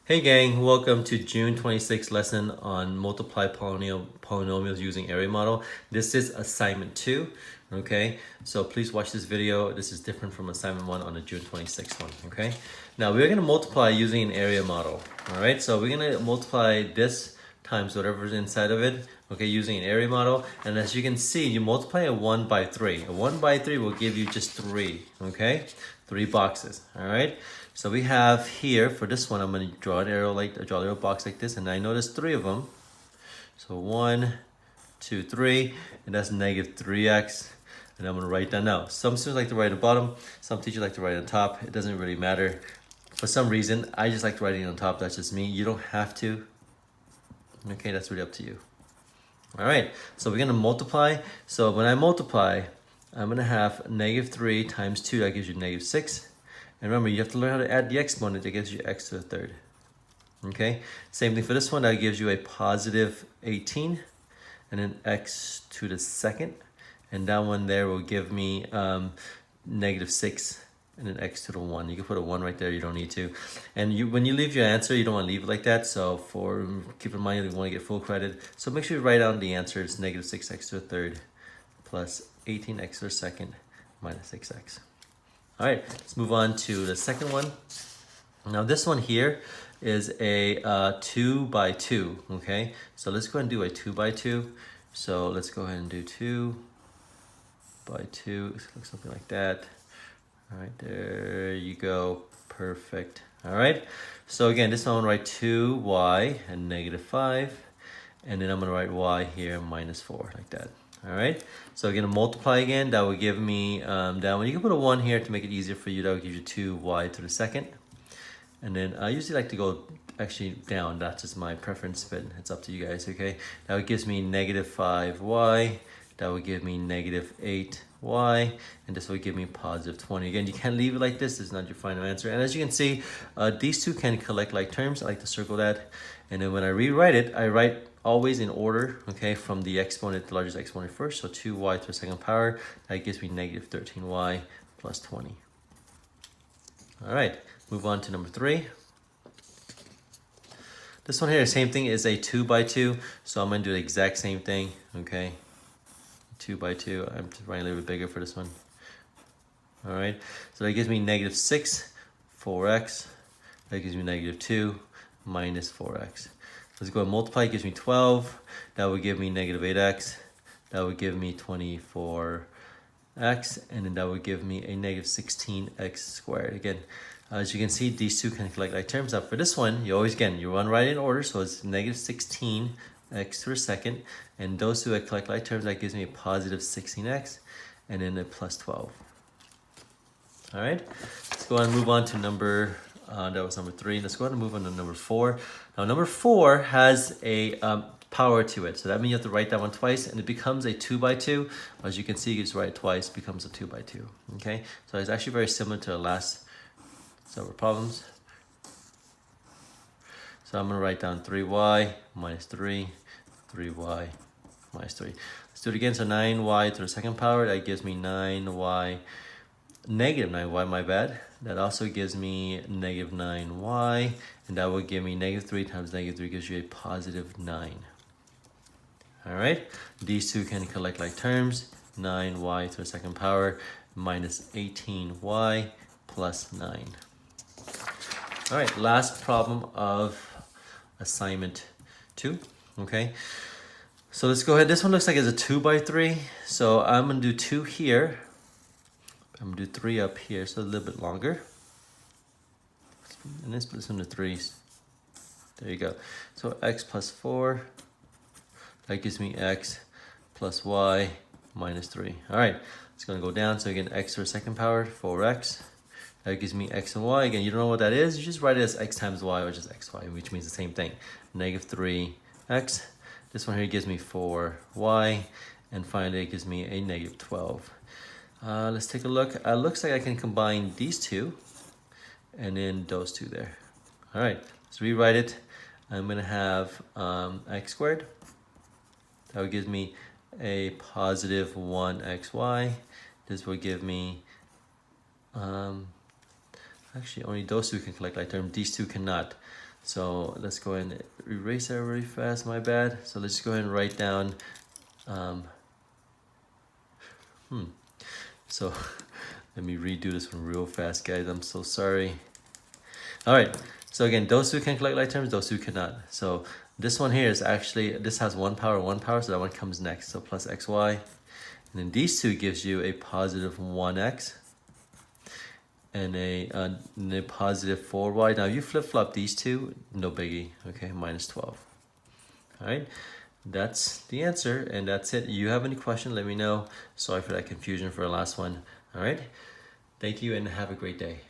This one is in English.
Hey gang, welcome to June 26th lesson on multiply polynomials using area model. This is assignment 2, okay? So please watch this video. This is different from assignment 1 on the June 26th one, okay? Now we're gonna multiply using an area model, all right? So we're gonna multiply this times whatever's inside of it, okay, using an area model. And as you can see, you multiply a 1 by 3. A 1 by 3 will give you just 3, okay? 3 boxes, all right? So we have here, for this one, I'm going to draw an arrow draw a little box like this, and I notice 3 of them. So 1, 2, 3, and that's negative 3x. And I'm going to write that now. Some students like to write at the bottom, some teachers like to write on top. It doesn't really matter. For some reason, I just like writing on top. That's just me. You don't have to. Okay, that's really up to you. All right, so we're going to multiply. So when I multiply, I'm going to have negative 3 times 2. That gives you negative 6. And remember, you have to learn how to add the exponent. That gives you x to the third. Okay, same thing for this one. That gives you a positive 18 and then x to the second. And that one there will give me negative 6 and then x to the 1. You can put a 1 right there. You don't need to. And when you leave your answer, you don't want to leave it like that. So keep in mind, you want to get full credit. So make sure you write down the answer. It's negative 6x to the third plus 18x to the second minus 6x. All right, let's move on to the second one. Now this one here is a 2 by 2, okay? So let's go ahead and do a 2 by 2. So let's go ahead and do 2 by 2, something like that. All right, there you go, perfect. All right, so again, this one I'm gonna write 2y and negative 5, and then I'm gonna write y here minus 4, like that. All right, so again, multiply again. That would give me that one. You can put a 1 here to make it easier for you. That would give you 2y to the second. And then I usually like to go actually down. That's just my preference, but it's up to you guys, okay? That would gives me negative 5y. That would give me negative 8y. And this would give me positive 20. Again, you can't leave it like this. This is not your final answer. And as you can see, these two can collect like terms. I like to circle that. And then when I rewrite it, I write always in order, okay, from the exponent, the largest exponent first. So 2y to the second power, that gives me negative 13y plus 20. All right, move on to number 3. This one here, the same thing, is a 2 by 2. So I'm gonna do the exact same thing, okay? 2 by 2, I'm just writing a little bit bigger for this one. All right, so that gives me negative 6, 4x. That gives me negative 2 minus 4x. Let's go and multiply. It gives me 12. That would give me negative 8x. That would give me 24x. And then that would give me a negative 16x squared. Again, as you can see, these two can collect like terms. Now for this one, you run right in order. So it's negative 16x to the second. And those two collect like terms. That gives me a positive 16x. And then a plus 12. All right. Let's go and move on to number... that was number 3. Let's go ahead and move on to number 4. Now, number 4 has a power to it. So that means you have to write that one twice, and it becomes a 2 by 2. As you can see, you just write it twice, becomes a 2 by 2. Okay? So it's actually very similar to the last several problems. So I'm going to write down 3y minus 3, 3y minus 3. Let's do it again. So 9y to the second power. That gives me 9y, negative 9y, my bad. That also gives me negative 9y, and that would give me negative 3 times negative 3 gives you a positive 9. All right, these two can collect like terms. 9y to the second power minus 18y plus 9. All right, last problem of assignment 2, okay? So let's go ahead. This one looks like it's a 2 by 3, so I'm gonna do 2 here. I'm gonna do 3 up here, so a little bit longer. And then split this into 3s. There you go. So x plus 4, that gives me x plus y minus 3. All right, it's gonna go down. So again, x to the second power, 4x. That gives me x and y. Again, you don't know what that is. You just write it as x times y, or just xy, which means the same thing. Negative 3x. This one here gives me 4y. And finally, it gives me a negative 12. Let's take a look. Looks like I can combine these two and then those two there. All right, let's rewrite it. I'm gonna have x squared. That would give me a positive 1xy. This will give me Actually, only those two can collect like term. These two cannot. So let's go ahead and erase that really fast, my bad. So let's go ahead and write down, so let me redo this one real fast, guys. I'm so sorry. All right, so again, those two can collect like terms, those two cannot. So this one here is actually, this has 1 power, so that one comes next. So plus xy, and then these two gives you a positive 1x and a positive 4y. Now you flip-flop these two, no biggie, okay, minus 12. All right, that's the answer, and that's it. You have any question, let me know. Sorry for that confusion for the last one. All right, thank you and have a great day.